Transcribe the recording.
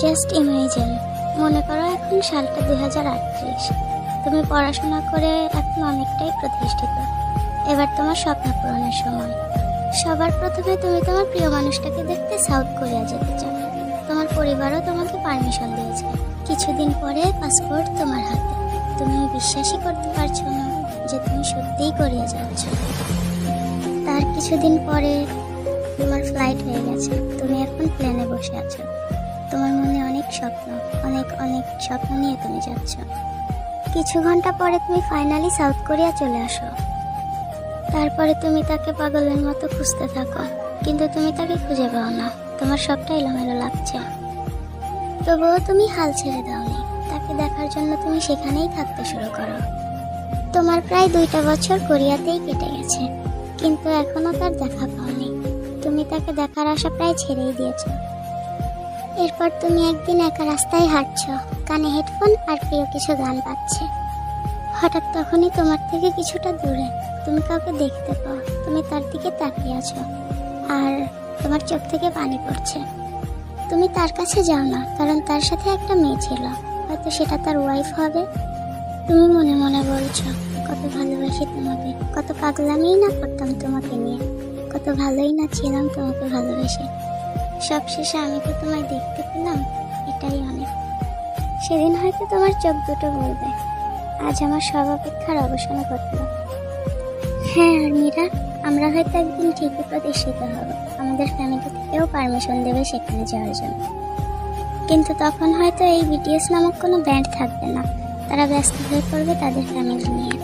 Just imagine, মনে করো এখন সালটা 2038। তুমি পড়াশোনা করে এখন অনেকটাই প্রতিষ্ঠিত। এবার তোমার স্বপ্ন পূরণের সময়। সবার প্রথমে তুমি তোমার প্রিয় মানুষটাকে দেখতে সাউথ কোরিয়া যেতে চাও। তোমার পরিবারও তোমাকে পারমিশন দিয়েছে। কিছুদিন পরে পাসপোর্ট তোমার হাতে। তুমি বিশ্বাসই করতে পারছো না যে তুমি সত্যিই কোরিয়া যাচ্ছ। তার কিছুদিন পরে তোমার ফ্লাইট হয়ে গেছে। তুমি এখন প্লেনে বসে আছো। তোমার মনে অনেক স্বপ্ন, অনেক অনেক স্বপ্ন নিয়ে তুমি যাচ্ছ। কিছু ঘন্টা পরে তুমি ফাইনালি সাউথ কোরিয়া চলে আসো। তারপরে তুমি তাকে পাগলের মতো খুঁজতে থাকো, কিন্তু তুমি তাকে খুঁজে পাও না। তোমার সবটা এলোমেলো লাগছে, তবুও তুমি হাল ছেড়ে দাওনি। তাকে দেখার জন্য তুমি সেখানেই থাকতে শুরু করো। তোমার প্রায় 2টা বছর কোরিয়াতেই কেটে গেছে, কিন্তু এখনো তার দেখা পাওনি। তুমি তাকে দেখার আশা প্রায় ছেড়েই দিয়েছ। এরপর তুমি একদিন একা রাস্তায় হাঁটছো, কানে হেডফোন আর প্রিয় কিছু গান বাজছে। হঠাৎ তখনই তোমার থেকে কিছুটা দূরে তুমি কাউকে দেখতে পাও। তুমি তার দিকে তাকিয়ে আছো আর তোমার চোখ থেকে পানি পড়ছে। তুমি তার কাছে যাও না, কারণ তার সাথে একটা মেয়ে ছিল, হয়তো সেটা তার ওয়াইফ হবে। তুমি মনে মনে বলছো, কত ভালোবাসি তোমাকে, কত পাগলামিই না করতাম তোমাকে নিয়ে, কত ভালোই না ছিলাম তোমাকে ভালোবেসে। সবশেষে আমি তো তোমায় দেখতে পেলাম, এটাই অনেক। সেদিন হয়তো তোমার চোখ দুটো বলবে, আজ আমার সব অপেক্ষার অবসান ঘটল। হ্যাঁ, আর মীরা, আমরা হয়তো একদিন ঠিকই প্রতিষ্ঠিত হব। আমাদের ফ্যামিলি থেকেও পারমিশন দেবে সেখানে যাওয়ার জন্য। কিন্তু তখন হয়তো এই বিটিএস নামক কোনো ব্যান্ড থাকবে না। তারা ব্যস্ত হয়ে পড়বে তাদের ফ্যামিলি নিয়ে।